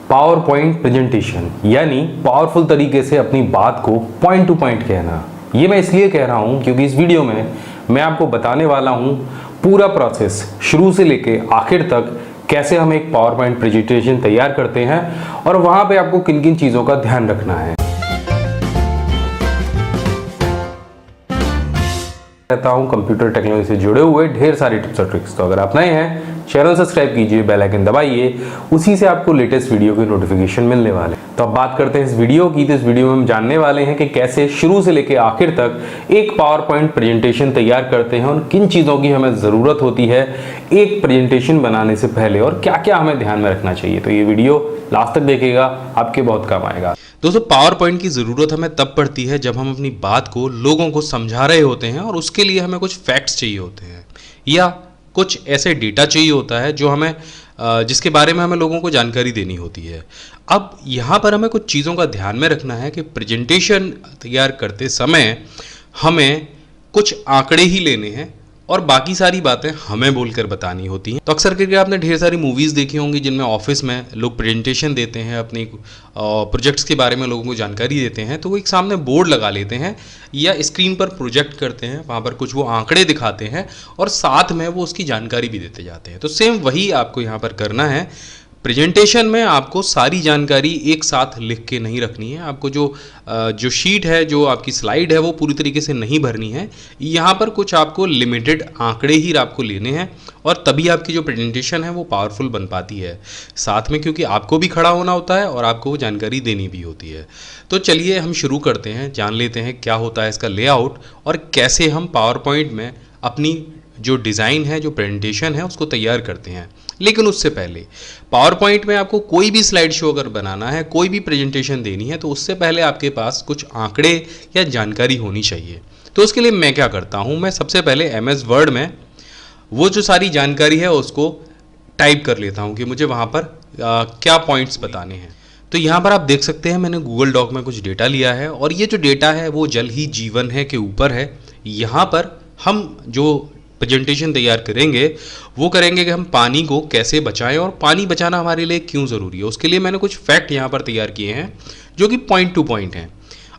Power point presentation यानी powerful तरीके से अपनी बात को पॉइंट टू पॉइंट कहना। ये मैं इसलिए कह रहा हूँ क्योंकि इस वीडियो में मैं आपको बताने वाला हूँ पूरा प्रोसेस शुरू से लेके आखिर तक कैसे हम एक पावर पॉइंट प्रेजेंटेशन तैयार करते हैं और वहाँ पे आपको किन किन चीज़ों का ध्यान रखना है। रहता हूँ कंप्यूटर टेक्नोलॉजी से जुड़े हुए ढेर सारे टिप्स और ट्रिक्स। तो अगर आप नए हैं चैनल सब्सक्राइब कीजिए, बेल आइकन दबाइए, उसी से आपको लेटेस्ट वीडियो की नोटिफिकेशन मिलने वाले। तो अब बात करते हैं इस वीडियो की। तो इस वीडियो में हम जानने वाले हैं कि कैसे शुरू से लेकर आखिर तक एक पावर पॉइंट प्रेजेंटेशन तैयार करते हैं और किन चीज़ों की हमें ज़रूरत होती है एक प्रेजेंटेशन बनाने से पहले और क्या क्या हमें ध्यान में रखना चाहिए। तो ये वीडियो लास्ट तक देखिएगा, आपके बहुत काम आएगा। दोस्तों, पावर पॉइंट की ज़रूरत हमें तब पड़ती है जब हम अपनी बात को लोगों को समझा रहे होते हैं और उसके लिए हमें कुछ फैक्ट्स चाहिए होते हैं या कुछ ऐसे डेटा चाहिए होता है जो हमें जिसके बारे में हमें लोगों को जानकारी देनी होती है। अब यहाँ पर हमें कुछ चीज़ों का ध्यान में रखना है कि प्रेजेंटेशन तैयार करते समय हमें कुछ आंकड़े ही लेने हैं और बाकी सारी बातें हमें बोलकर बतानी होती हैं। तो अक्सर करके आपने ढेर सारी मूवीज़ देखी होंगी जिनमें ऑफिस में लोग प्रेजेंटेशन देते हैं, अपनी प्रोजेक्ट्स के बारे में लोगों को जानकारी देते हैं। तो वो एक सामने बोर्ड लगा लेते हैं या स्क्रीन पर प्रोजेक्ट करते हैं, वहाँ पर कुछ वो आंकड़े दिखाते हैं और साथ में वो उसकी जानकारी भी देते जाते हैं। तो सेम वही आपको यहाँ पर करना है। प्रेजेंटेशन में आपको सारी जानकारी एक साथ लिख के नहीं रखनी है। आपको जो शीट है, जो आपकी स्लाइड है, वो पूरी तरीके से नहीं भरनी है। यहाँ पर कुछ आपको लिमिटेड आंकड़े ही आपको लेने हैं और तभी आपकी जो प्रेजेंटेशन है वो पावरफुल बन पाती है। साथ में क्योंकि आपको भी खड़ा होना होता है और आपको वो जानकारी देनी भी होती है। तो चलिए हम शुरू करते हैं, जान लेते हैं क्या होता है इसका लेआउट और कैसे हम पावर पॉइंट में अपनी जो डिज़ाइन है, जो प्रेजेंटेशन है, उसको तैयार करते हैं। लेकिन उससे पहले पावर पॉइंट में आपको कोई भी स्लाइड शो अगर बनाना है, कोई भी प्रेजेंटेशन देनी है, तो उससे पहले आपके पास कुछ आंकड़े या जानकारी होनी चाहिए। तो उसके लिए मैं क्या करता हूँ, मैं सबसे पहले MS वर्ड में वो जो सारी जानकारी है उसको टाइप कर लेता हूँ कि मुझे वहाँ पर क्या पॉइंट्स बताने हैं। तो यहाँ पर आप देख सकते हैं मैंने गूगल डॉक में कुछ डेटा लिया है और ये जो डेटा है वो जल ही जीवन है के ऊपर है। यहाँ पर हम जो प्रेजेंटेशन तैयार करेंगे वो करेंगे कि हम पानी को कैसे बचाएं और पानी बचाना हमारे लिए क्यों ज़रूरी है। उसके लिए मैंने कुछ फैक्ट यहाँ पर तैयार किए हैं जो कि पॉइंट टू पॉइंट हैं।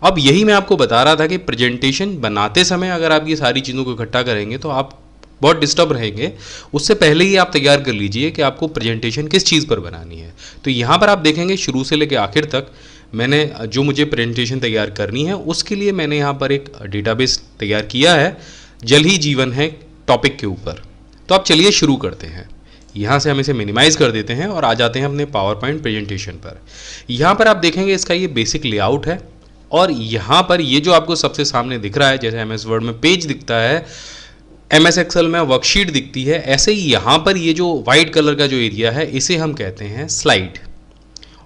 अब यही मैं आपको बता रहा था कि प्रेजेंटेशन बनाते समय अगर आप ये सारी चीज़ों को इकट्ठा करेंगे तो आप बहुत डिस्टर्ब रहेंगे। उससे पहले ही आप तैयार कर लीजिए कि आपको प्रेजेंटेशन किस चीज़ पर बनानी है। तो यहाँ पर आप देखेंगे शुरू से लेकर आखिर तक मैंने जो मुझे प्रेजेंटेशन तैयार करनी है उसके लिए मैंने यहाँ पर एक डेटाबेस तैयार किया है, जल ही जीवन है टॉपिक के ऊपर। तो आप चलिए शुरू करते हैं। यहाँ से हम इसे मिनिमाइज़ कर देते हैं और आ जाते हैं अपने पावर पॉइंट प्रेजेंटेशन पर। यहाँ पर आप देखेंगे इसका ये बेसिक लेआउट है और यहाँ पर ये जो आपको सबसे सामने दिख रहा है, जैसे MS वर्ड में पेज दिखता है, MS एक्सेल में वर्कशीट दिखती है, ऐसे ही यहाँ पर ये जो वाइट कलर का जो एरिया है इसे हम कहते हैं स्लाइड।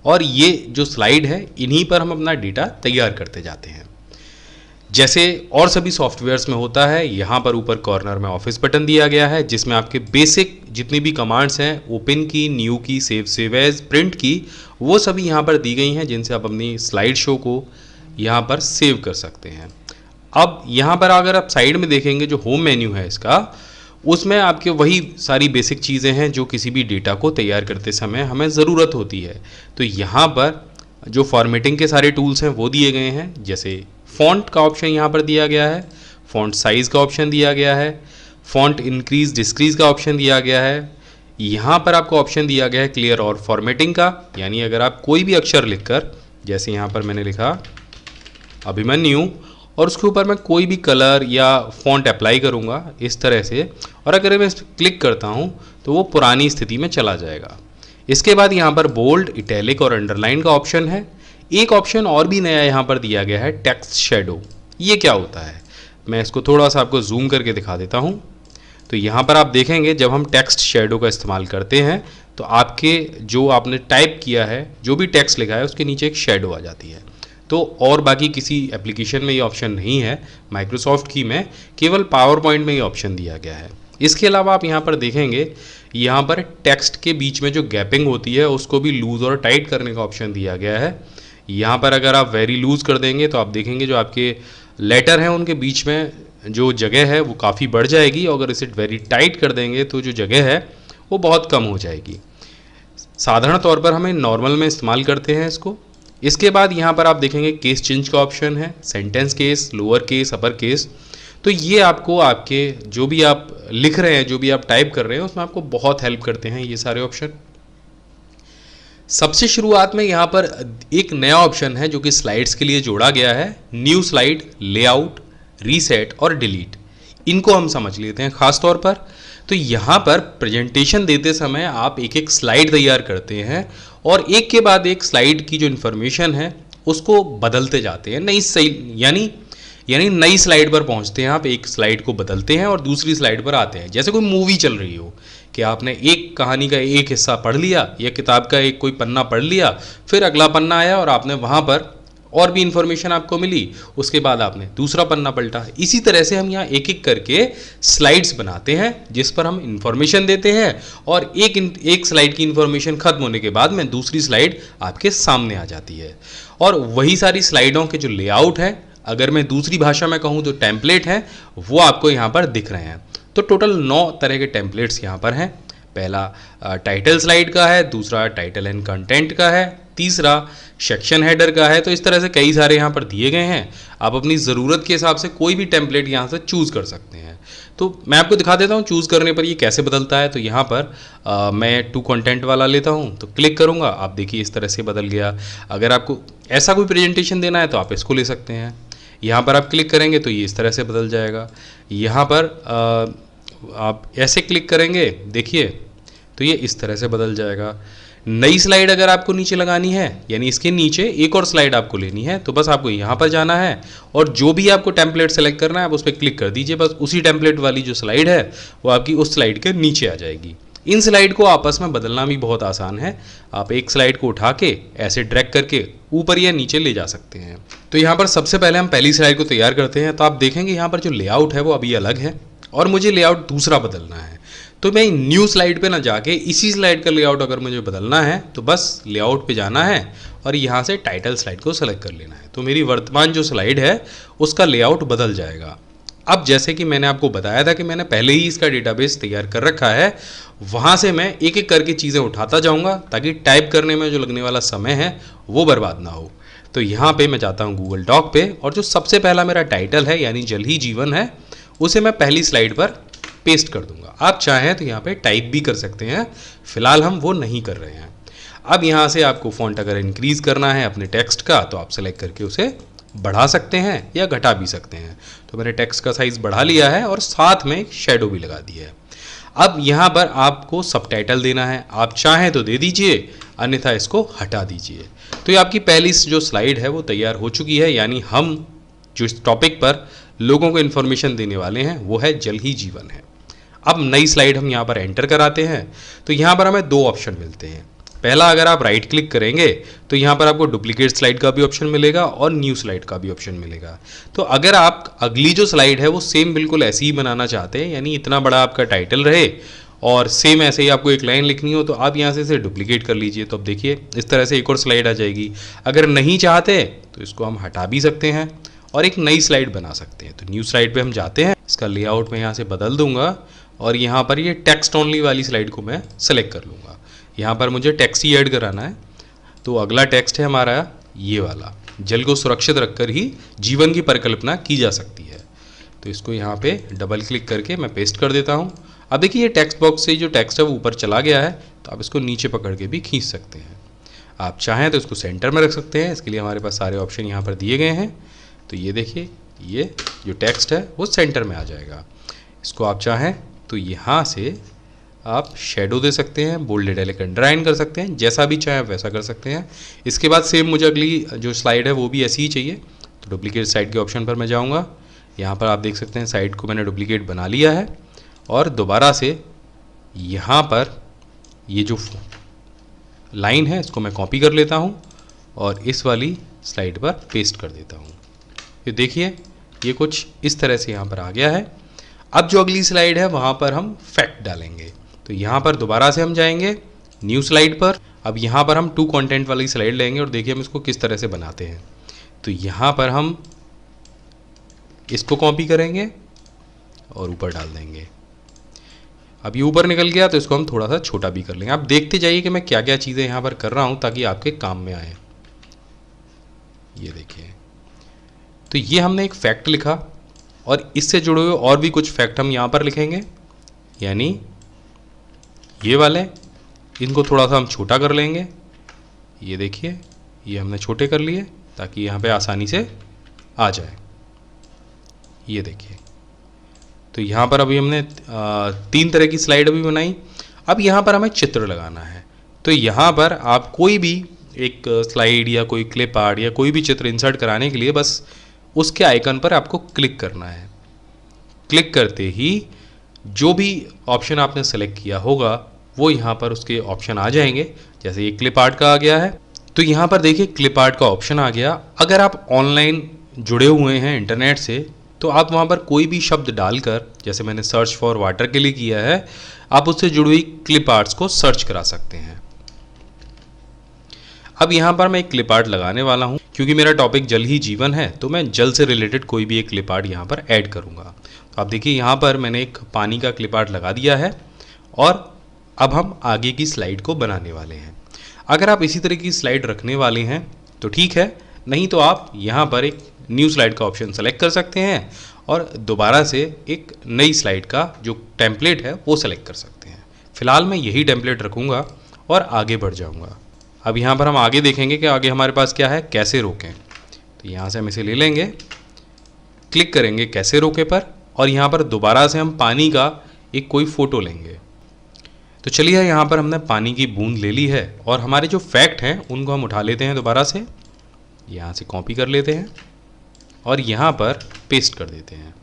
और ये जो स्लाइड है इन्हीं पर हम अपना डेटा तैयार करते जाते हैं। जैसे और सभी सॉफ्टवेयर्स में होता है, यहाँ पर ऊपर कॉर्नर में ऑफिस बटन दिया गया है जिसमें आपके बेसिक जितनी भी कमांड्स हैं, ओपन की, न्यू की, सेव एज, प्रिंट की, वो सभी यहाँ पर दी गई हैं जिनसे आप अपनी स्लाइड शो को यहाँ पर सेव कर सकते हैं। अब यहाँ पर अगर आप साइड में देखेंगे जो होम मेन्यू है इसका, उसमें आपके वही सारी बेसिक चीज़ें हैं जो किसी भी डेटा को तैयार करते समय हमें ज़रूरत होती है। तो यहाँ पर जो फॉर्मेटिंग के सारे टूल्स हैं वो दिए गए हैं। जैसे फ़ॉन्ट का ऑप्शन यहाँ पर दिया गया है, फ़ॉन्ट साइज़ का ऑप्शन दिया गया है, फ़ॉन्ट इंक्रीज़ डिक्रीज़ का ऑप्शन दिया गया है। यहाँ पर आपको ऑप्शन दिया गया है क्लियर और फॉर्मेटिंग का, यानी अगर आप कोई भी अक्षर लिखकर, जैसे यहाँ पर मैंने लिखा अभिमन्यु और उसके ऊपर मैं कोई भी कलर या फ़ॉन्ट अप्लाई करूँगा इस तरह से, और अगर मैं इस पर क्लिक करता हूँ तो वो पुरानी स्थिति में चला जाएगा। इसके बाद यहाँ पर बोल्ड, इटैलिक और अंडरलाइन का ऑप्शन है। एक ऑप्शन और भी नया यहाँ पर दिया गया है, टेक्स्ट शेडो। ये क्या होता है, मैं इसको थोड़ा सा आपको जूम करके दिखा देता हूँ। तो यहाँ पर आप देखेंगे जब हम टेक्स्ट शेडो का इस्तेमाल करते हैं तो आपके जो आपने टाइप किया है, जो भी टेक्स्ट लिखा है, उसके नीचे एक शेडो आ जाती है। तो और बाकी किसी एप्लीकेशन में ये ऑप्शन नहीं है, माइक्रोसॉफ्ट की में केवल पावर पॉइंट में ये ऑप्शन दिया गया है। इसके अलावा आप यहाँ पर देखेंगे, यहाँ पर टेक्स्ट के बीच में जो गैपिंग होती है उसको भी लूज़ और टाइट करने का ऑप्शन दिया गया है। यहाँ पर अगर आप वेरी लूज़ कर देंगे तो आप देखेंगे जो आपके लेटर हैं उनके बीच में जो जगह है वो काफ़ी बढ़ जाएगी, और अगर इसे वेरी टाइट कर देंगे तो जो जगह है वो बहुत कम हो जाएगी। साधारण तौर पर हमें नॉर्मल में इस्तेमाल करते हैं इसको। इसके बाद यहाँ पर आप देखेंगे केस चेंज का ऑप्शन है, sentence case, lower case, upper case. तो ये आपको आपके जो भी आप लिख रहे हैं, जो भी आप टाइप कर रहे हैं, उसमें आपको बहुत हेल्प करते हैं ये सारे ऑप्शन। सबसे शुरुआत में यहाँ पर एक नया ऑप्शन है जो कि स्लाइड्स के लिए जोड़ा गया है, न्यू स्लाइड, लेआउट, रीसेट और डिलीट। इनको हम समझ लेते हैं खास तौर पर। तो यहाँ पर प्रेजेंटेशन देते समय आप एक एक स्लाइड तैयार करते हैं और एक के बाद एक स्लाइड की जो इन्फॉर्मेशन है उसको बदलते जाते हैं। यानी नई स्लाइड पर पहुँचते हैं आप, एक स्लाइड को बदलते हैं और दूसरी स्लाइड पर आते हैं। जैसे कोई मूवी चल रही हो कि आपने एक कहानी का एक हिस्सा पढ़ लिया या किताब का एक कोई पन्ना पढ़ लिया, फिर अगला पन्ना आया और आपने वहाँ पर और भी इंफॉर्मेशन आपको मिली, उसके बाद आपने दूसरा पन्ना पलटा। इसी तरह से हम यहाँ एक एक करके स्लाइड्स बनाते हैं जिस पर हम इंफॉर्मेशन देते हैं, और एक स्लाइड की इंफॉर्मेशन खत्म होने के बाद में दूसरी स्लाइड आपके सामने आ जाती है। और वही सारी स्लाइडों के जो लेआउट है, अगर मैं दूसरी भाषा में कहूँ तो टेम्पलेट हैं, वो आपको यहाँ पर दिख रहे हैं। तो टोटल 9 तरह के टेम्पलेट्स यहाँ पर हैं। पहला टाइटल स्लाइड का है, दूसरा टाइटल एंड कंटेंट का है, तीसरा सेक्शन हेडर का है। तो इस तरह से कई सारे यहाँ पर दिए गए हैं। आप अपनी ज़रूरत के हिसाब से कोई भी टेम्पलेट यहाँ से चूज़ कर सकते हैं। तो मैं आपको दिखा देता हूँ चूज़ करने पर ये कैसे बदलता है। तो यहाँ पर मैं टू कंटेंट वाला लेता हूँ, तो क्लिक करूँगा, आप देखिए इस तरह से बदल गया। अगर आपको ऐसा कोई प्रेजेंटेशन देना है तो आप इसको ले सकते हैं। यहाँ पर आप क्लिक करेंगे तो ये इस तरह से बदल जाएगा। यहाँ पर आप ऐसे क्लिक करेंगे, देखिए, तो ये इस तरह से बदल जाएगा। नई स्लाइड अगर आपको नीचे लगानी है, यानी इसके नीचे एक और स्लाइड आपको लेनी है, तो बस आपको यहाँ पर जाना है और जो भी आपको टेम्पलेट सेलेक्ट करना है आप उस पर क्लिक कर दीजिए। बस उसी टेम्पलेट वाली जो स्लाइड है वो आपकी उस स्लाइड के नीचे आ जाएगी। इन स्लाइड को आपस में बदलना भी बहुत आसान है। आप एक स्लाइड को उठा के ऐसे ड्रैग करके ऊपर या नीचे ले जा सकते हैं। तो यहाँ पर सबसे पहले हम पहली स्लाइड को तैयार करते हैं। तो आप देखेंगे यहाँ पर जो लेआउट है वो अभी अलग है और मुझे लेआउट दूसरा बदलना है। तो मैं न्यू स्लाइड पे ना जाके इसी स्लाइड का लेआउट अगर मुझे बदलना है तो बस लेआउट पे जाना है और यहाँ से टाइटल स्लाइड को सेलेक्ट कर लेना है। तो मेरी वर्तमान जो स्लाइड है उसका लेआउट बदल जाएगा। अब जैसे कि मैंने आपको बताया था कि मैंने पहले ही इसका डेटाबेस तैयार कर रखा है, वहाँ से मैं एक एक करके चीज़ें उठाता जाऊँगा ताकि टाइप करने में जो लगने वाला समय है वो बर्बाद ना हो। तो यहाँ पे मैं जाता हूँ गूगल डॉक पे और जो सबसे पहला मेरा टाइटल है यानी जल ही जीवन है उसे मैं पहली स्लाइड पर पेस्ट कर दूंगा। आप चाहें तो यहाँ पे टाइप भी कर सकते हैं, फिलहाल हम वो नहीं कर रहे हैं। अब यहाँ से आपको फॉन्ट अगर इंक्रीज़ करना है अपने टेक्स्ट का तो आप सेलेक्ट करके उसे बढ़ा सकते हैं या घटा भी सकते हैं। तो मैंने टेक्स्ट का साइज़ बढ़ा लिया है और साथ में एक शेडो भी लगा दिया है। अब यहाँ पर आपको सबटाइटल देना है, आप चाहें तो दे दीजिए, अन्यथा इसको हटा दीजिए। तो ये आपकी पहली जो स्लाइड है वो तैयार हो चुकी है, यानी हम जो इस टॉपिक पर लोगों को इन्फॉर्मेशन देने वाले हैं वो है जल ही जीवन है। अब नई स्लाइड हम यहाँ पर एंटर कराते हैं तो यहाँ पर हमें 2 ऑप्शन मिलते हैं। पहला, अगर आप राइट क्लिक करेंगे तो यहाँ पर आपको डुप्लीकेट स्लाइड का भी ऑप्शन मिलेगा और न्यू स्लाइड का भी ऑप्शन मिलेगा। तो अगर आप अगली जो स्लाइड है वो सेम बिल्कुल ऐसी ही बनाना चाहते हैं, यानी इतना बड़ा आपका टाइटल रहे और सेम ऐसे ही आपको एक लाइन लिखनी हो, तो आप यहाँ से इसे डुप्लीकेट कर लीजिए। तो अब देखिए इस तरह से एक और स्लाइड आ जाएगी। अगर नहीं चाहते तो इसको हम हटा भी सकते हैं और एक नई स्लाइड बना सकते हैं। तो न्यू स्लाइड पे हम जाते हैं, इसका लेआउट मैं यहाँ से बदल दूंगा और यहाँ पर ये टेक्स्ट ओनली वाली स्लाइड को मैं सेलेक्ट कर लूँगा। यहाँ पर मुझे टेक्स्ट ही ऐड कराना है। तो अगला टेक्स्ट है हमारा ये वाला, जल को सुरक्षित रखकर ही जीवन की परिकल्पना की जा सकती है। तो इसको यहाँ पे डबल क्लिक करके मैं पेस्ट कर देता हूँ। अब देखिए ये टेक्स्ट बॉक्स से जो टेक्स्ट है वो ऊपर चला गया है, तो आप इसको नीचे पकड़ के भी खींच सकते हैं। आप चाहें तो इसको सेंटर में रख सकते हैं, इसके लिए हमारे पास सारे ऑप्शन यहाँ पर दिए गए हैं। तो ये देखिए ये जो टेक्स्ट है वो सेंटर में आ जाएगा। इसको आप चाहें तो यहाँ से आप शेडो दे सकते हैं, बोल्ड इटैलिक अंडरलाइन कर सकते हैं, जैसा भी चाहे आप वैसा कर सकते हैं। इसके बाद सेम मुझे अगली जो स्लाइड है वो भी ऐसी ही चाहिए। तो डुप्लीकेट साइड के ऑप्शन पर मैं जाऊँगा। यहाँ पर आप देख सकते हैं साइड को मैंने डुप्लीकेट बना लिया है और दोबारा से यहाँ पर ये जो लाइन है इसको मैं कॉपी कर लेता हूँ और इस वाली स्लाइड पर पेस्ट कर देता हूँ। ये देखिए ये कुछ इस तरह से यहाँ पर आ गया है। अब जो अगली स्लाइड है वहाँ पर हम फैक्ट डालेंगे। तो यहाँ पर दोबारा से हम जाएंगे न्यू स्लाइड पर। अब यहाँ पर हम टू कंटेंट वाली स्लाइड लेंगे और देखिए हम इसको किस तरह से बनाते हैं। तो यहाँ पर हम इसको कॉपी करेंगे और ऊपर डाल देंगे। अब ये ऊपर निकल गया तो इसको हम थोड़ा सा छोटा भी कर लेंगे। आप देखते जाइए कि मैं क्या क्या चीज़ें यहाँ पर कर रहा हूँ ताकि आपके काम में आए। ये देखिए, तो ये हमने एक फैक्ट लिखा और इससे जुड़े हुए और भी कुछ फैक्ट हम यहाँ पर लिखेंगे, यानी ये वाले, इनको थोड़ा सा हम छोटा कर लेंगे। ये देखिए, ये हमने छोटे कर लिए ताकि यहाँ पे आसानी से आ जाए। ये देखिए, तो यहाँ पर अभी हमने 3 तरह की स्लाइड अभी बनाई। अब यहाँ पर हमें चित्र लगाना है। तो यहाँ पर आप कोई भी एक स्लाइड या कोई क्लिप आर्ट या कोई भी चित्र इंसर्ट कराने के लिए बस उसके आइकन पर आपको क्लिक करना है। क्लिक करते ही जो भी ऑप्शन आपने सेलेक्ट किया होगा वो यहाँ पर उसके ऑप्शन आ जाएंगे। जैसे ये क्लिप आर्ट का आ गया है, तो यहाँ पर देखिए क्लिप आर्ट का ऑप्शन आ गया। अगर आप ऑनलाइन जुड़े हुए हैं इंटरनेट से तो आप वहाँ पर कोई भी शब्द डालकर, जैसे मैंने सर्च फॉर वाटर के लिए किया है, आप उससे जुड़ी हुई क्लिप आर्ट्स को सर्च करा सकते हैं। अब यहाँ पर मैं एक क्लिप आर्ट लगाने वाला हूँ। क्योंकि मेरा टॉपिक जल ही जीवन है तो मैं जल से रिलेटेड कोई भी एक क्लिप आर्ट यहाँ पर ऐड करूँगा। तो आप देखिए यहाँ पर मैंने एक पानी का क्लिप आर्ट लगा दिया है और अब हम आगे की स्लाइड को बनाने वाले हैं। अगर आप इसी तरह की स्लाइड रखने वाले हैं तो ठीक है, नहीं तो आप यहाँ पर एक न्यू स्लाइड का ऑप्शन सेलेक्ट कर सकते हैं और दोबारा से एक नई स्लाइड का जो टेम्पलेट है वो सेलेक्ट कर सकते हैं। फिलहाल मैं यही टेम्पलेट रखूँगा और आगे बढ़ जाऊँगा। अब यहाँ पर हम आगे देखेंगे कि आगे हमारे पास क्या है, कैसे रोकें। तो यहाँ से हम इसे ले लेंगे, क्लिक करेंगे कैसे रोके पर और यहाँ पर दोबारा से हम पानी का एक कोई फ़ोटो लेंगे। तो चलिए यहाँ पर हमने पानी की बूंद ले ली है और हमारे जो फैक्ट हैं उनको हम उठा लेते हैं, दोबारा से यहाँ से कॉपी कर लेते हैं और यहाँ पर पेस्ट कर देते हैं।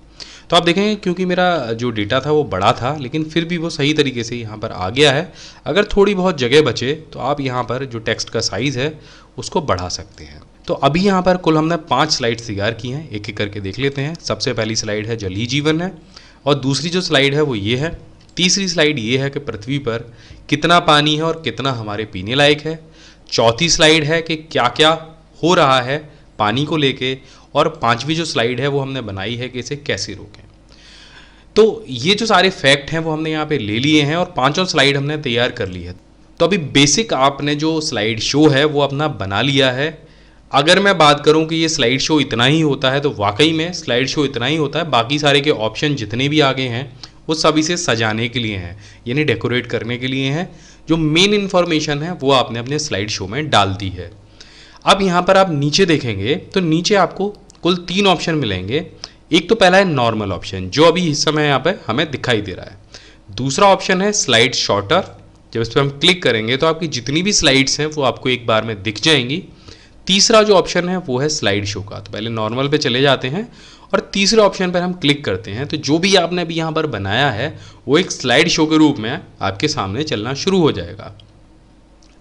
तो आप देखेंगे क्योंकि मेरा जो डेटा था वो बड़ा था लेकिन फिर भी वो सही तरीके से यहाँ पर आ गया है। अगर थोड़ी बहुत जगह बचे तो आप यहाँ पर जो टेक्स्ट का साइज़ है उसको बढ़ा सकते हैं। तो अभी यहाँ पर कुल हमने 5 स्लाइड्स तैयार की हैं, एक एक करके देख लेते हैं। सबसे पहली स्लाइड है जल ही जीवन है और दूसरी जो स्लाइड है वो ये है। तीसरी स्लाइड ये है कि पृथ्वी पर कितना पानी है और कितना हमारे पीने लायक है। चौथी स्लाइड है कि क्या क्या हो रहा है पानी को लेके और 5वीं जो स्लाइड है वो हमने बनाई है कि इसे कैसे रोकें। तो ये जो सारे फैक्ट हैं वो हमने यहाँ पे ले लिए हैं और 5 स्लाइड हमने तैयार कर ली है। तो अभी बेसिक आपने जो स्लाइड शो है वो अपना बना लिया है। अगर मैं बात करूं कि ये स्लाइड शो इतना ही होता है तो वाकई में स्लाइड शो इतना ही होता है। बाकी सारे के ऑप्शन जितने भी आगे हैं वो सब इसे सजाने के लिए हैं, यानी डेकोरेट करने के लिए हैं। जो मेन इन्फॉर्मेशन है वो आपने अपने स्लाइड शो में डाल दी है। अब यहाँ पर आप नीचे देखेंगे तो नीचे आपको कुल 3 ऑप्शन मिलेंगे। एक तो पहला है नॉर्मल ऑप्शन जो अभी इस समय यहाँ पे हमें दिखाई दे रहा है। दूसरा ऑप्शन है स्लाइड शॉर्टर। जब इस पर हम क्लिक करेंगे तो आपकी जितनी भी स्लाइड्स हैं वो आपको एक बार में दिख जाएंगी। तीसरा जो ऑप्शन है वो है स्लाइड शो का। तो पहले नॉर्मल पे चले जाते हैं और तीसरे ऑप्शन पर हम क्लिक करते हैं तो जो भी आपने अभी यहाँ पर बनाया है वो एक स्लाइड शो के रूप में आपके सामने चलना शुरू हो जाएगा।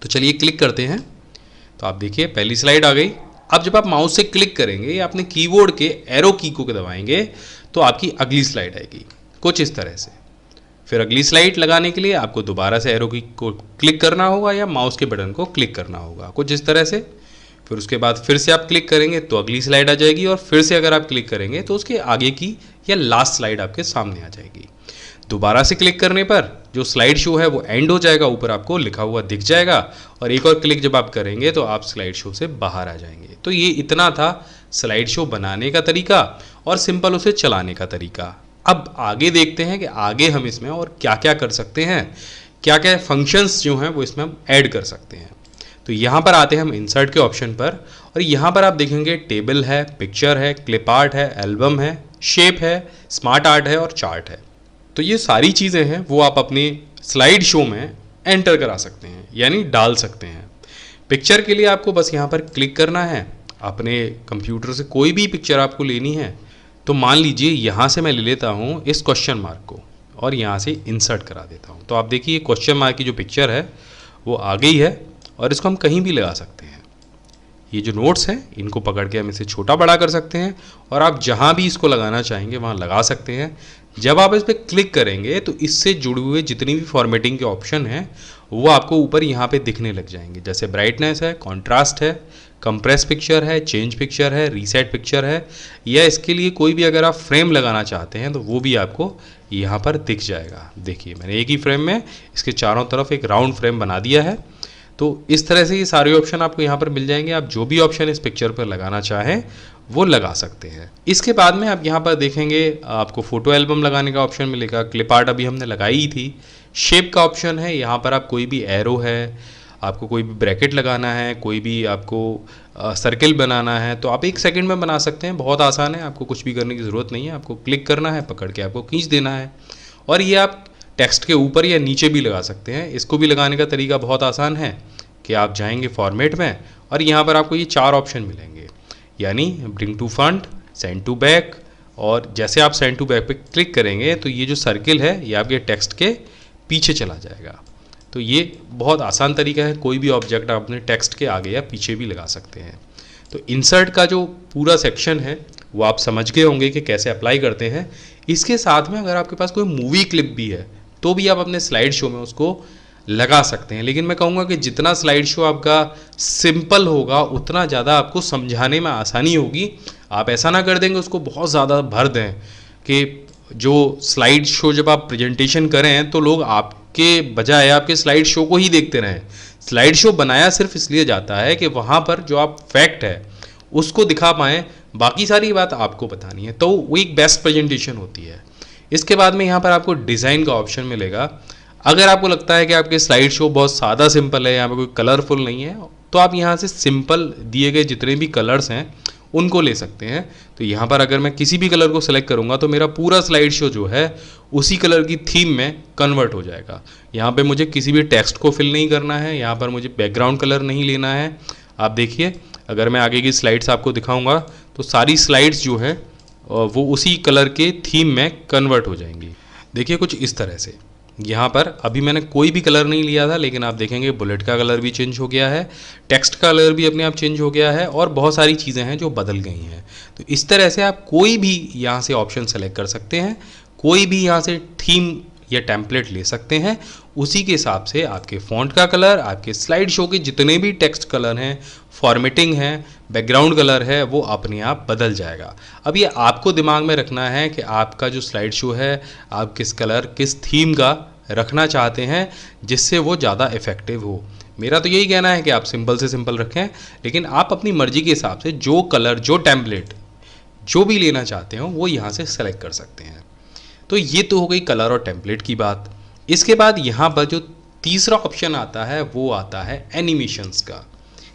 तो चलिए क्लिक करते हैं। तो आप देखिए पहली स्लाइड आ गई। अब जब आप माउस से क्लिक करेंगे या अपने कीबोर्ड के एरो की को दबाएंगे तो आपकी अगली स्लाइड आएगी कुछ इस तरह से। फिर अगली स्लाइड लगाने के लिए आपको दोबारा से एरो की को क्लिक करना होगा या माउस के बटन को क्लिक करना होगा कुछ इस तरह से। फिर उसके बाद फिर से आप क्लिक करेंगे तो अगली स्लाइड आ जाएगी और फिर से अगर आप क्लिक करेंगे तो उसके आगे की या लास्ट स्लाइड आपके सामने आ जाएगी। दोबारा से क्लिक करने पर जो स्लाइड शो है वो एंड हो जाएगा, ऊपर आपको लिखा हुआ दिख जाएगा और एक और क्लिक जब आप करेंगे तो आप स्लाइड शो से बाहर आ जाएंगे। तो ये इतना था स्लाइड शो बनाने का तरीका और सिंपल उसे चलाने का तरीका। अब आगे देखते हैं कि आगे हम इसमें और क्या क्या कर सकते हैं, क्या क्या फंक्शंस जो हैं वो इसमें हम ऐड कर सकते हैं। तो यहाँ पर आते हैं हम इंसर्ट के ऑप्शन पर और यहाँ पर आप देखेंगे टेबल है, पिक्चर है, क्लिप आर्ट है, एल्बम है, शेप है, स्मार्ट आर्ट है और चार्ट है। तो ये सारी चीज़ें हैं वो आप अपनी स्लाइड शो में एंटर करा सकते हैं, यानी डाल सकते हैं। पिक्चर के लिए आपको बस यहाँ पर क्लिक करना है। अपने कंप्यूटर से कोई भी पिक्चर आपको लेनी है तो मान लीजिए यहाँ से मैं ले लेता हूँ इस क्वेश्चन मार्क को और यहाँ से इंसर्ट करा देता हूँ। तो आप देखिए क्वेश्चन मार्क की जो पिक्चर है वो आ गई है और इसको हम कहीं भी लगा सकते हैं। ये जो नोट्स हैं इनको पकड़ के हम इसे छोटा बड़ा कर सकते हैं और आप जहाँ भी इसको लगाना चाहेंगे वहाँ लगा सकते हैं। जब आप इस पर क्लिक करेंगे तो इससे जुड़े हुए जितनी भी फॉर्मेटिंग के ऑप्शन हैं वो आपको ऊपर यहाँ पे दिखने लग जाएंगे, जैसे ब्राइटनेस है, कॉन्ट्रास्ट है, कंप्रेस पिक्चर है, चेंज पिक्चर है, रीसेट पिक्चर है, या इसके लिए कोई भी अगर आप फ्रेम लगाना चाहते हैं तो वो भी आपको यहाँ पर दिख जाएगा। देखिए मैंने एक ही फ्रेम में इसके चारों तरफ एक राउंड फ्रेम बना दिया है। तो इस तरह से ये सारे ऑप्शन आपको यहाँ पर मिल जाएंगे। आप जो भी ऑप्शन इस पिक्चर पर लगाना चाहें वो लगा सकते हैं। इसके बाद में आप यहाँ पर देखेंगे आपको फ़ोटो एल्बम लगाने का ऑप्शन मिलेगा। क्लिप आर्ट अभी हमने लगाई ही थी। शेप का ऑप्शन है, यहाँ पर आप कोई भी एरो है, आपको कोई भी ब्रैकेट लगाना है, कोई भी आपको सर्किल बनाना है तो आप 1 सेकंड में बना सकते हैं। बहुत आसान है, आपको कुछ भी करने की ज़रूरत नहीं है। आपको क्लिक करना है, पकड़ के आपको खींच देना है और ये आप टेक्स्ट के ऊपर या नीचे भी लगा सकते हैं। इसको भी लगाने का तरीका बहुत आसान है कि आप जाएंगे फॉर्मेट में और यहाँ पर आपको ये 4 ऑप्शन मिलेंगे, यानी bring to front, send to back, और जैसे आप सेंड टू बैक पे क्लिक करेंगे तो ये जो सर्किल है ये आपके टेक्स्ट के पीछे चला जाएगा। तो ये बहुत आसान तरीका है, कोई भी ऑब्जेक्ट आप अपने टेक्स्ट के आगे या पीछे भी लगा सकते हैं। तो इंसर्ट का जो पूरा सेक्शन है वो आप समझ गए होंगे कि कैसे अप्लाई करते हैं। इसके साथ में अगर आपके पास कोई मूवी क्लिप भी है तो भी आप अपने स्लाइड शो में उसको लगा सकते हैं। लेकिन मैं कहूँगा कि जितना स्लाइड शो आपका सिंपल होगा उतना ज़्यादा आपको समझाने में आसानी होगी। आप ऐसा ना कर देंगे उसको बहुत ज़्यादा भर दें कि जो स्लाइड शो जब आप प्रेजेंटेशन करें तो लोग आपके बजाय आपके स्लाइड शो को ही देखते रहें। स्लाइड शो बनाया सिर्फ इसलिए जाता है कि वहाँ पर जो आप फैक्ट है उसको दिखा पाएँ, बाकी सारी बात आपको बतानी है, तो वो एक बेस्ट प्रेजेंटेशन होती है। इसके बाद में यहाँ पर आपको डिज़ाइन का ऑप्शन मिलेगा। अगर आपको लगता है कि आपके स्लाइड शो बहुत सादा सिंपल है, यहाँ पर कोई कलरफुल नहीं है, तो आप यहाँ से सिंपल दिए गए जितने भी कलर्स हैं उनको ले सकते हैं। तो यहाँ पर अगर मैं किसी भी कलर को सेलेक्ट करूँगा तो मेरा पूरा स्लाइड शो जो है उसी कलर की थीम में कन्वर्ट हो जाएगा। यहाँ पे मुझे किसी भी टेक्स्ट को फिल नहीं करना है, यहाँ पर मुझे बैकग्राउंड कलर नहीं लेना है। आप देखिए अगर मैं आगे की स्लाइड्स आपको दिखाऊँगा तो सारी स्लाइड्स जो हैं वो उसी कलर के थीम में कन्वर्ट हो जाएंगी। देखिए कुछ इस तरह से। यहाँ पर अभी मैंने कोई भी कलर नहीं लिया था, लेकिन आप देखेंगे बुलेट का कलर भी चेंज हो गया है, टेक्स्ट का कलर भी अपने आप चेंज हो गया है और बहुत सारी चीज़ें हैं जो बदल गई हैं। तो इस तरह से आप कोई भी यहाँ से ऑप्शन सेलेक्ट कर सकते हैं, कोई भी यहाँ से थीम या टेम्पलेट ले सकते हैं। उसी के हिसाब से आपके फ़ॉन्ट का कलर, आपके स्लाइड शो के जितने भी टेक्स्ट कलर हैं, फॉर्मेटिंग है, बैकग्राउंड कलर है, वो अपने आप बदल जाएगा। अब ये आपको दिमाग में रखना है कि आपका जो स्लाइड शो है आप किस कलर किस थीम का रखना चाहते हैं जिससे वो ज़्यादा इफ़ेक्टिव हो। मेरा तो यही कहना है कि आप सिंपल से सिंपल रखें, लेकिन आप अपनी मर्ज़ी के हिसाब से जो कलर, जो टेम्पलेट, जो भी लेना चाहते हो वो यहाँ से सेलेक्ट कर सकते हैं। तो ये तो हो गई कलर और टेम्पलेट की बात। इसके बाद यहाँ पर जो तीसरा ऑप्शन आता है वो आता है एनिमेशंस का।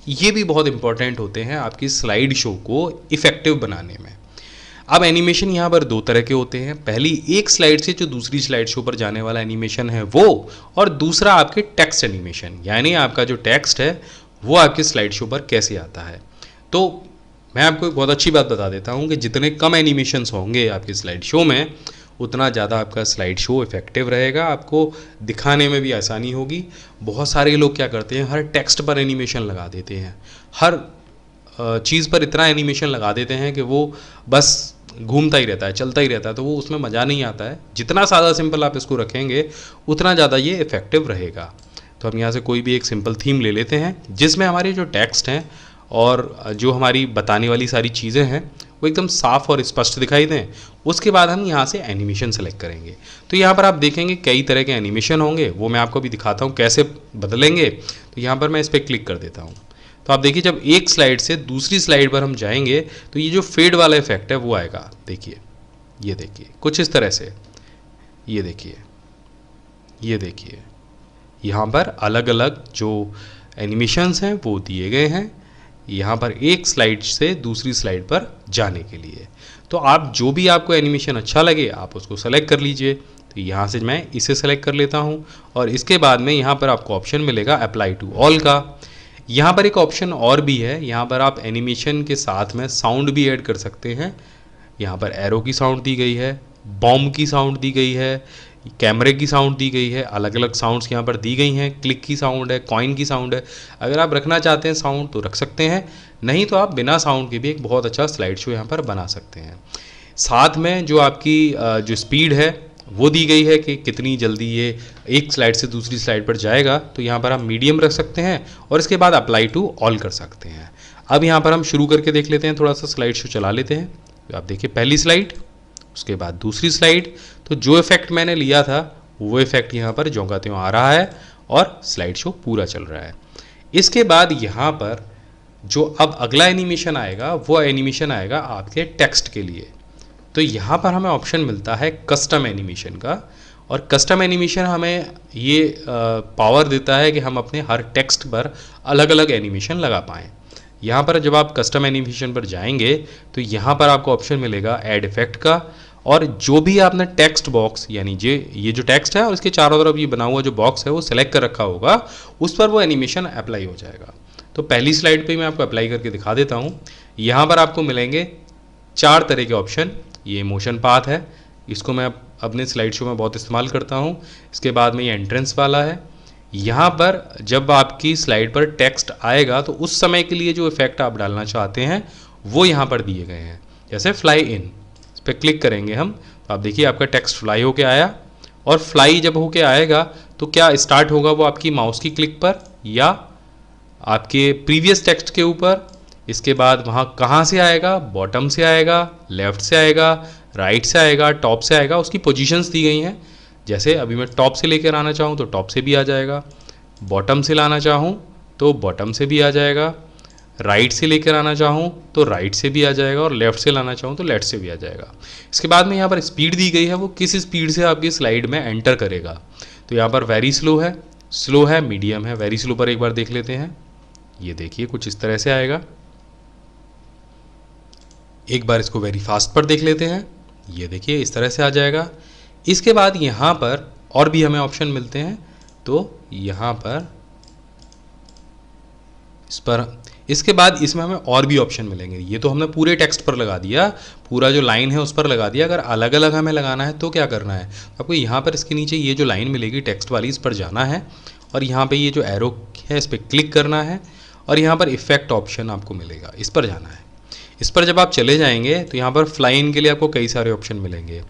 ये भी बहुत इंपॉर्टेंट होते हैं आपकी स्लाइड शो को इफ़ेक्टिव बनाने में। अब एनिमेशन यहाँ पर 2 तरह के होते हैं। पहली एक स्लाइड से जो दूसरी स्लाइड शो पर जाने वाला एनिमेशन है वो, और दूसरा आपके टेक्स्ट एनिमेशन, यानी आपका जो टेक्स्ट है वो आपके स्लाइड शो पर कैसे आता है। तो मैं आपको एक बहुत अच्छी बात बता देता हूँ कि जितने कम एनिमेशंस होंगे आपके स्लाइड शो में उतना ज़्यादा आपका स्लाइड शो इफेक्टिव रहेगा, आपको दिखाने में भी आसानी होगी। बहुत सारे लोग क्या करते हैं, हर टेक्स्ट पर एनिमेशन लगा देते हैं, हर चीज़ पर इतना एनिमेशन लगा देते हैं कि वो बस घूमता ही रहता है, चलता ही रहता है, तो वो उसमें मज़ा नहीं आता है। जितना सादा सिंपल आप इसको रखेंगे उतना ज़्यादा ये इफ़ेक्टिव रहेगा। तो हम यहाँ से कोई भी एक सिंपल थीम ले लेते हैं जिसमें हमारे जो टेक्स्ट हैं और जो हमारी बताने वाली सारी चीज़ें हैं वो एकदम साफ़ और स्पष्ट दिखाई दें। उसके बाद हम यहाँ से एनिमेशन सेलेक्ट करेंगे। तो यहाँ पर आप देखेंगे कई तरह के एनिमेशन होंगे, वो मैं आपको भी दिखाता हूँ कैसे बदलेंगे। तो यहाँ पर मैं इस पर क्लिक कर देता हूँ। तो आप देखिए जब एक स्लाइड से दूसरी स्लाइड पर हम जाएंगे तो ये जो फेड वाला इफेक्ट है वो आएगा। देखिए, ये देखिए कुछ इस तरह से, ये देखिए, ये देखिए, यहाँ पर अलग अलग जो एनिमेशंस हैं वो दिए गए हैं यहाँ पर एक स्लाइड से दूसरी स्लाइड पर जाने के लिए। तो आप जो भी आपको एनिमेशन अच्छा लगे आप उसको सेलेक्ट कर लीजिए। तो यहाँ से मैं इसे सेलेक्ट कर लेता हूँ और इसके बाद में यहाँ पर आपको ऑप्शन मिलेगा अप्लाई टू ऑल का। यहाँ पर एक ऑप्शन और भी है, यहाँ पर आप एनिमेशन के साथ में साउंड भी ऐड कर सकते हैं। यहाँ पर एरो की साउंड दी गई है, बॉम्ब की साउंड दी गई है, कैमरे की साउंड दी गई है, अलग अलग साउंड्स यहाँ पर दी गई हैं। क्लिक की साउंड है, कॉइन की साउंड है। अगर आप रखना चाहते हैं साउंड तो रख सकते हैं, नहीं तो आप बिना साउंड के भी एक बहुत अच्छा स्लाइड शो यहाँ पर बना सकते हैं। साथ में जो आपकी जो स्पीड है वो दी गई है कि कितनी जल्दी ये एक स्लाइड से दूसरी स्लाइड पर जाएगा। तो यहाँ पर आप मीडियम रख सकते हैं और इसके बाद अप्लाई टू ऑल कर सकते हैं। अब यहाँ पर हम शुरू करके देख लेते हैं, थोड़ा सा स्लाइड शो चला लेते हैं। तो आप देखिए पहली स्लाइड, उसके बाद दूसरी स्लाइड, तो जो इफेक्ट मैंने लिया था वो इफेक्ट यहाँ पर ज्यों का त्यों आ रहा है और स्लाइड शो पूरा चल रहा है। इसके बाद यहाँ पर जो अब अगला एनिमेशन आएगा वो एनिमेशन आएगा आपके टेक्स्ट के लिए। तो यहाँ पर हमें ऑप्शन मिलता है कस्टम एनिमेशन का, और कस्टम एनिमेशन हमें ये पावर देता है कि हम अपने हर टेक्स्ट पर अलग अलग एनिमेशन लगा पाएँ। यहाँ पर जब आप कस्टम एनिमेशन पर जाएंगे तो यहाँ पर आपको ऑप्शन मिलेगा ऐड इफेक्ट का, और जो भी आपने टेक्स्ट बॉक्स यानी ये जो टेक्स्ट है और इसके चारों तरफ ये बना हुआ जो बॉक्स है वो सेलेक्ट कर रखा होगा, उस पर वो एनिमेशन अप्लाई हो जाएगा। तो पहली स्लाइड पे मैं आपको अप्लाई करके दिखा देता हूँ। यहाँ पर आपको मिलेंगे 4 तरह के ऑप्शन। ये मोशन पाथ है, इसको मैं अपने स्लाइड शो में बहुत इस्तेमाल करता हूँ। इसके बाद में ये एंट्रेंस वाला है। यहाँ पर जब आपकी स्लाइड पर टेक्स्ट आएगा तो उस समय के लिए जो इफेक्ट आप डालना चाहते हैं वो यहाँ पर दिए गए हैं। जैसे फ्लाई इन, इस पर क्लिक करेंगे हम तो आप देखिए आपका टेक्स्ट फ्लाई होके आया, और फ्लाई जब होके आएगा तो क्या स्टार्ट होगा वो आपकी माउस की क्लिक पर या आपके प्रीवियस टेक्स्ट के ऊपर। इसके बाद वहाँ कहाँ से आएगा, बॉटम से आएगा, लेफ्ट से आएगा, राइट से आएगा, टॉप से आएगा, उसकी पोजीशंस दी गई हैं। जैसे अभी मैं टॉप से लेकर आना चाहूँ तो टॉप से भी आ जाएगा, बॉटम से लाना चाहूँ तो बॉटम से भी आ जाएगा, राइट से लेकर आना चाहूँ तो राइट से भी आ जाएगा, और लेफ़्ट से लाना चाहूँ तो लेफ़्ट से भी आ जाएगा। इसके बाद में यहाँ पर स्पीड दी गई है, वो किस स्पीड से आपकी स्लाइड में एंटर करेगा। तो यहाँ पर वेरी स्लो है, मीडियम है। वेरी स्लो पर एक बार देख लेते हैं। ये देखिए कुछ इस तरह से आएगा। एक बार इसको वेरी फास्ट पर देख लेते हैं। ये देखिए इस तरह से आ जाएगा। इसके बाद यहाँ पर और भी हमें ऑप्शन मिलते हैं, तो यहाँ पर इसके बाद इसमें हमें और भी ऑप्शन मिलेंगे। ये तो हमने पूरे टेक्स्ट पर लगा दिया, पूरा जो लाइन है उस पर लगा दिया। अगर अलग अलग हमें लगाना है तो क्या करना है, आपको यहाँ पर इसके नीचे ये जो लाइन मिलेगी टेक्स्ट वाली, इस पर जाना है और यहाँ पे ये जो एरो है इस पर क्लिक करना है, और यहाँ पर इफेक्ट ऑप्शन आपको मिलेगा, इस पर जाना है। इस पर जब आप चले जाएंगे तो यहाँ पर फ्लाई इन के लिए आपको कई सारे ऑप्शन मिलेंगे।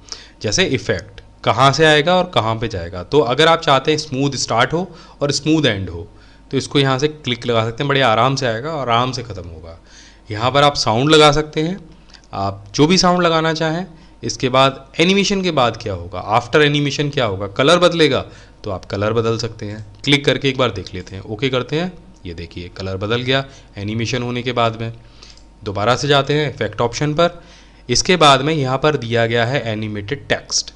जैसे इफेक्ट कहाँ से आएगा और कहाँ पे जाएगा। तो अगर आप चाहते हैं स्मूथ स्टार्ट हो और स्मूथ एंड हो तो इसको यहाँ से क्लिक लगा सकते हैं, बड़े आराम से आएगा और आराम से ख़त्म होगा। यहाँ पर आप साउंड लगा सकते हैं, आप जो भी साउंड लगाना चाहें। इसके बाद एनिमेशन के बाद क्या होगा, आफ्टर एनिमेशन क्या होगा, कलर बदलेगा तो आप कलर बदल सकते हैं। क्लिक करके एक बार देख लेते हैं, ओके करते हैं। ये देखिए कलर बदल गया एनिमेशन होने के बाद में। दोबारा से जाते हैं इफेक्ट ऑप्शन पर। इसके बाद में यहाँ पर दिया गया है एनिमेटेड टेक्स्ट,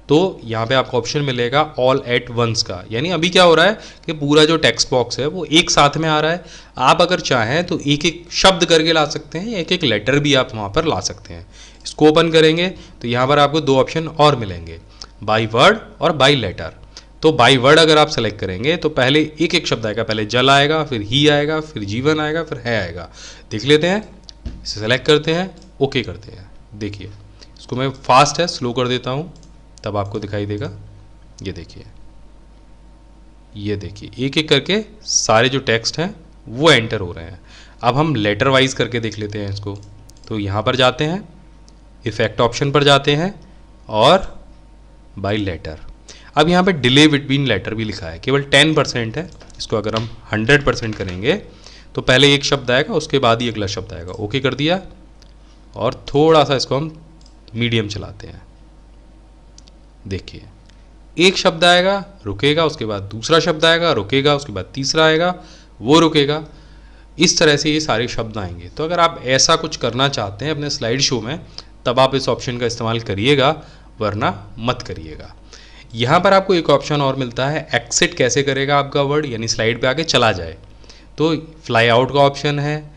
तो यहाँ पे आपको ऑप्शन मिलेगा ऑल एट वंस का, यानी अभी क्या हो रहा है कि पूरा जो टेक्स्ट बॉक्स है वो एक साथ में आ रहा है। आप अगर चाहें तो एक एक शब्द करके ला सकते हैं, एक एक लेटर भी आप वहाँ पर ला सकते हैं। इसको ओपन करेंगे तो यहाँ पर आपको 2 ऑप्शन और मिलेंगे, बाई वर्ड और बाई लेटर। तो बाई वर्ड अगर आप सेलेक्ट करेंगे तो पहले एक एक शब्द आएगा, पहले जल आएगा, फिर ही आएगा, फिर जीवन आएगा, फिर है आएगा। देख लेते हैं, इसे सेलेक्ट करते हैं, ओके करते हैं। देखिए इसको मैं फास्ट है स्लो कर देता हूँ तब आपको दिखाई देगा। ये देखिए, ये देखिए एक एक करके सारे जो टेक्स्ट हैं वो एंटर हो रहे हैं। अब हम लेटर वाइज करके देख लेते हैं इसको। तो यहाँ पर जाते हैं, इफेक्ट ऑप्शन पर जाते हैं और बाय लेटर। अब यहाँ पे डिले बिटवीन लेटर भी लिखा है, केवल 10% है। इसको अगर हम 100% करेंगे तो पहले एक शब्द आएगा, उसके बाद ही अगला शब्द आएगा। ओके कर दिया और थोड़ा सा इसको हम मीडियम चलाते हैं। देखिए एक शब्द आएगा, रुकेगा, उसके बाद दूसरा शब्द आएगा, रुकेगा, उसके बाद तीसरा आएगा, वो रुकेगा। इस तरह से ये सारे शब्द आएंगे। तो अगर आप ऐसा कुछ करना चाहते हैं अपने स्लाइड शो में तब आप इस ऑप्शन का इस्तेमाल करिएगा, वरना मत करिएगा। यहाँ पर आपको एक ऑप्शन और मिलता है, एक्सिट कैसे करेगा आपका वर्ड, यानी स्लाइड पे आके चला जाए। तो फ्लाई आउट का ऑप्शन है,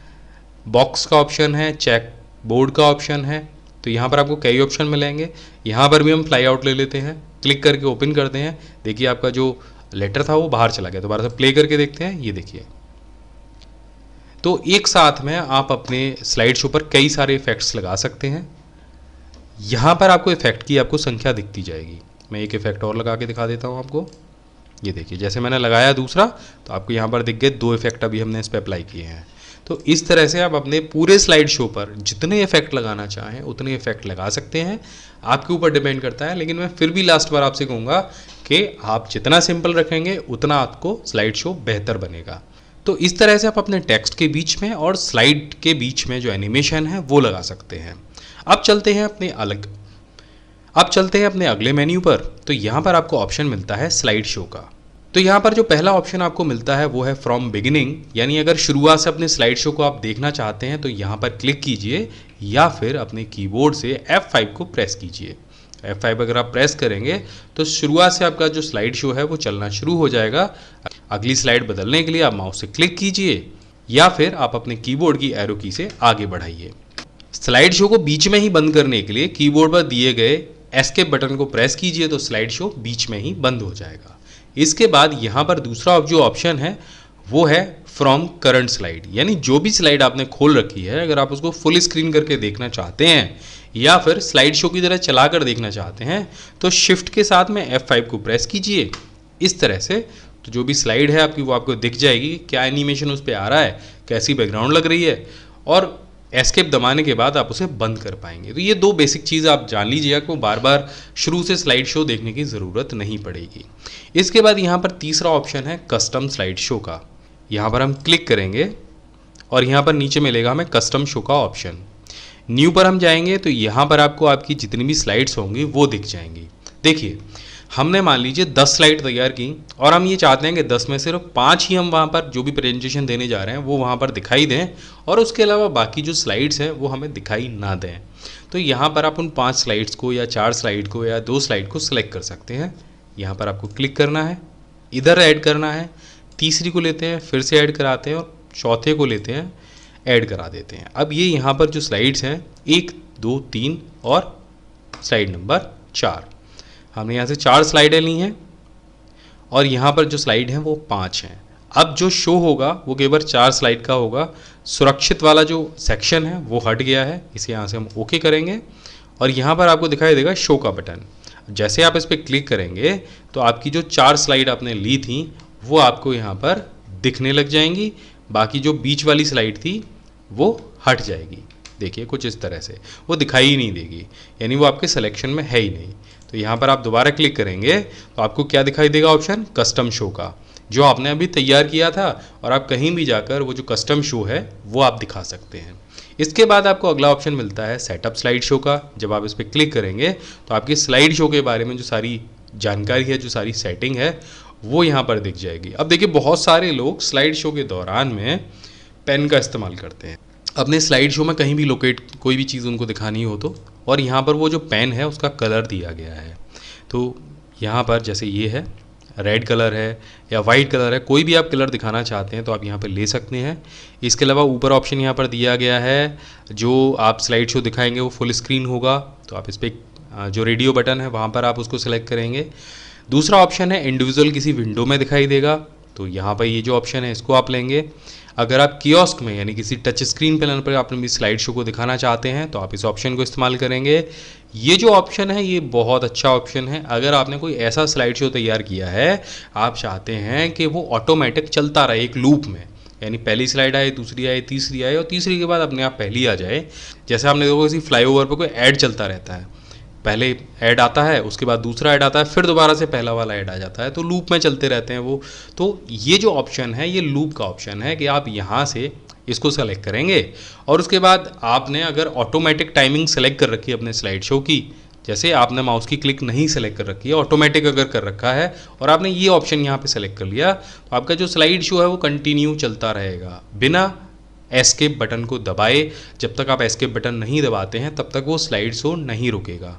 बॉक्स का ऑप्शन है, चेक बोर्ड का ऑप्शन है। तो यहाँ पर आपको कई ऑप्शन मिलेंगे। यहाँ पर भी हम फ्लाई आउट ले लेते हैं, क्लिक करके ओपन करते हैं। देखिए आपका जो लेटर था वो बाहर चला गया। दोबारा से प्ले करके देखते हैं, ये देखिए। तो एक साथ में आप अपने स्लाइड शो पर कई सारे इफेक्ट्स लगा सकते हैं। यहाँ पर आपको इफेक्ट की आपको संख्या दिखती जाएगी। मैं एक इफेक्ट और लगा के दिखा देता हूँ आपको। ये देखिए जैसे मैंने लगाया दूसरा तो आपको यहाँ पर दिख गए 2 इफेक्ट अभी हमने इस पर अप्लाई किए हैं। तो इस तरह से आप अपने पूरे स्लाइड शो पर जितने इफेक्ट लगाना चाहें उतने इफेक्ट लगा सकते हैं, आपके ऊपर डिपेंड करता है। लेकिन मैं फिर भी लास्ट बार आपसे कहूँगा कि आप जितना सिंपल रखेंगे उतना आपको स्लाइड शो बेहतर बनेगा। तो इस तरह से आप अपने टेक्स्ट के बीच में और स्लाइड के बीच में जो एनिमेशन है वो लगा सकते हैं। अब चलते हैं अपने अगले मेन्यू पर। तो यहाँ पर आपको ऑप्शन मिलता है स्लाइड शो का। तो यहाँ पर जो पहला ऑप्शन आपको मिलता है वो है फ्रॉम बिगिनिंग, यानी अगर शुरुआत से अपने स्लाइड शो को आप देखना चाहते हैं तो यहाँ पर क्लिक कीजिए या फिर अपने कीबोर्ड से F5 को प्रेस कीजिए। F5 अगर आप प्रेस करेंगे तो शुरुआत से आपका जो स्लाइड शो है वो चलना शुरू हो जाएगा। अगली स्लाइड बदलने के लिए आप माउस से क्लिक कीजिए या फिर आप अपने कीबोर्ड की एरो की से आगे बढ़ाइए। स्लाइड शो को बीच में ही बंद करने के लिए कीबोर्ड पर दिए गए एस्केप बटन को प्रेस कीजिए तो स्लाइड शो बीच में ही बंद हो जाएगा। इसके बाद यहाँ पर दूसरा जो ऑप्शन है वो है फ्रॉम करंट स्लाइड, यानी जो भी स्लाइड आपने खोल रखी है अगर आप उसको फुल स्क्रीन करके देखना चाहते हैं या फिर स्लाइड शो की तरह चलाकर देखना चाहते हैं तो शिफ्ट के साथ में F5 को प्रेस कीजिए इस तरह से। तो जो भी स्लाइड है आपकी वो आपको दिख जाएगी, क्या एनिमेशन उस पर आ रहा है, कैसी बैकग्राउंड लग रही है, और एस्केप दबाने के बाद आप उसे बंद कर पाएंगे। तो ये दो बेसिक चीज़ आप जान लीजिए, आपको बार बार शुरू से स्लाइड शो देखने की ज़रूरत नहीं पड़ेगी। इसके बाद यहाँ पर तीसरा ऑप्शन है कस्टम स्लाइड शो का। यहाँ पर हम क्लिक करेंगे और यहाँ पर नीचे मिलेगा हमें कस्टम शो का ऑप्शन। न्यू पर हम जाएंगे तो यहाँ पर आपको आपकी जितनी भी स्लाइड्स होंगी वो दिख जाएंगी। देखिए हमने मान लीजिए 10 स्लाइड तैयार की और हम ये चाहते हैं कि 10 में सिर्फ 5 ही हम वहाँ पर जो भी प्रेजेंटेशन देने जा रहे हैं वो वहाँ पर दिखाई दें और उसके अलावा बाकी जो स्लाइड्स हैं वो हमें दिखाई ना दें। तो यहाँ पर आप उन 5 स्लाइड्स को या 4 स्लाइड को या 2 स्लाइड को सिलेक्ट कर सकते हैं। यहाँ पर आपको क्लिक करना है, इधर ऐड करना है, तीसरी को लेते हैं फिर से ऐड कराते हैं और चौथे को लेते हैं ऐड करा देते हैं। अब ये यहाँ पर जो स्लाइड्स हैं 1, 2, 3 और स्लाइड नंबर 4, हमने यहाँ से 4 स्लाइडें ली हैं और यहाँ पर जो स्लाइड हैं वो 5 हैं। अब जो शो होगा वो केवल 4 स्लाइड का होगा। सुरक्षित वाला जो सेक्शन है वो हट गया है, इसे यहाँ से हम ओके करेंगे और यहाँ पर आपको दिखाई देगा शो का बटन। जैसे आप इस पर क्लिक करेंगे तो आपकी जो 4 स्लाइड आपने ली थी वो आपको यहाँ पर दिखने लग जाएंगी, बाकी जो बीच वाली स्लाइड थी वो हट जाएगी। देखिए कुछ इस तरह से वो दिखाई ही नहीं देगी, यानी वो आपके सिलेक्शन में है ही नहीं। तो यहाँ पर आप दोबारा क्लिक करेंगे तो आपको क्या दिखाई देगा ऑप्शन कस्टम शो का, जो आपने अभी तैयार किया था और आप कहीं भी जाकर वो जो कस्टम शो है वो आप दिखा सकते हैं। इसके बाद आपको अगला ऑप्शन मिलता है सेटअप स्लाइड शो का। जब आप इस पर क्लिक करेंगे तो आपकी स्लाइड शो के बारे में जो सारी जानकारी है, जो सारी सेटिंग है वो यहाँ पर दिख जाएगी। अब देखिए बहुत सारे लोग स्लाइड शो के दौरान में पेन का इस्तेमाल करते हैं अपने स्लाइड शो में कहीं भी लोकेट कोई भी चीज़ उनको दिखानी हो तो, और यहाँ पर वो जो पेन है उसका कलर दिया गया है। तो यहाँ पर जैसे ये है रेड कलर है या वाइट कलर है, कोई भी आप कलर दिखाना चाहते हैं तो आप यहाँ पर ले सकते हैं। इसके अलावा ऊपर ऑप्शन यहाँ पर दिया गया है, जो आप स्लाइड शो दिखाएंगे वो फुल स्क्रीन होगा तो आप इस पर जो रेडियो बटन है वहाँ पर आप उसको सिलेक्ट करेंगे। दूसरा ऑप्शन है इंडिविजुअल किसी विंडो में दिखाई देगा, तो यहाँ पर ये जो ऑप्शन है इसको आप लेंगे। अगर आप कियोस्क में यानी किसी टच स्क्रीन पैनल पर अपने स्लाइड शो को दिखाना चाहते हैं तो आप इस ऑप्शन को इस्तेमाल करेंगे। ये जो ऑप्शन है ये बहुत अच्छा ऑप्शन है। अगर आपने कोई ऐसा स्लाइड शो तैयार किया है, आप चाहते हैं कि वो ऑटोमेटिक चलता रहे एक लूप में, यानी पहली स्लाइड आए, दूसरी आए, तीसरी आए और तीसरी के बाद अपने आप पहली आ जाए। जैसे आपने देखो किसी फ्लाईओवर पर कोई ऐड चलता रहता है, पहले ऐड आता है उसके बाद दूसरा ऐड आता है फिर दोबारा से पहला वाला ऐड आ जाता है, तो लूप में चलते रहते हैं वो। तो ये जो ऑप्शन है ये लूप का ऑप्शन है कि आप यहाँ से इसको सेलेक्ट करेंगे और उसके बाद आपने अगर ऑटोमेटिक टाइमिंग सेलेक्ट कर रखी है अपने स्लाइड शो की, जैसे आपने माउस की क्लिक नहीं सेलेक्ट कर रखी है, ऑटोमेटिक अगर कर रखा है और आपने ये ऑप्शन यहाँ पे सेलेक्ट कर लिया तो आपका जो स्लाइड शो है वो कंटिन्यू चलता रहेगा बिना एस्केप बटन को दबाए। जब तक आप एस्केप बटन नहीं दबाते हैं तब तक वो स्लाइड शो नहीं रुकेगा।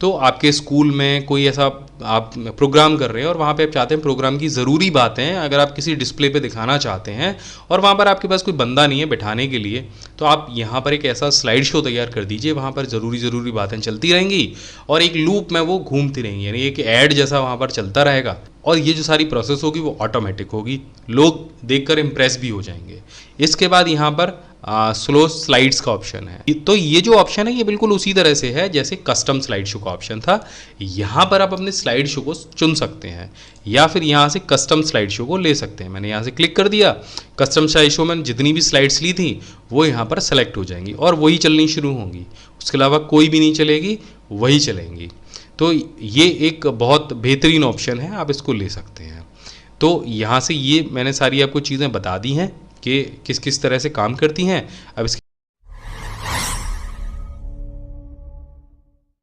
तो आपके स्कूल में कोई ऐसा आप प्रोग्राम कर रहे हैं और वहाँ पे आप चाहते हैं प्रोग्राम की ज़रूरी बातें अगर आप किसी डिस्प्ले पे दिखाना चाहते हैं और वहाँ पर आपके पास कोई बंदा नहीं है बैठाने के लिए, तो आप यहाँ पर एक ऐसा स्लाइड शो तैयार कर दीजिए, वहाँ पर ज़रूरी बातें चलती रहेंगी और एक लूप में वो घूमती रहेंगी, यानी एक ऐड जैसा वहाँ पर चलता रहेगा और ये जो सारी प्रोसेस होगी वो ऑटोमेटिक होगी, लोग देखकर इम्प्रेस भी हो जाएंगे। इसके बाद यहाँ पर स्लो स्लाइड्स का ऑप्शन है। तो ये जो ऑप्शन है ये बिल्कुल उसी तरह से है जैसे कस्टम स्लाइड शो का ऑप्शन था। यहाँ पर आप अपने स्लाइड शो को चुन सकते हैं या फिर यहाँ से कस्टम स्लाइड शो को ले सकते हैं। मैंने यहाँ से क्लिक कर दिया, कस्टम स्लाइड शो में जितनी भी स्लाइड्स ली थी वो यहाँ पर सेलेक्ट हो जाएंगी और वही चलनी शुरू होंगी, उसके अलावा कोई भी नहीं चलेगी, वही चलेंगी। तो ये एक बहुत बेहतरीन ऑप्शन है, आप इसको ले सकते हैं। तो यहाँ से ये मैंने सारी आपको चीज़ें बता दी हैं कि किस किस तरह से काम करती हैं। अब इसके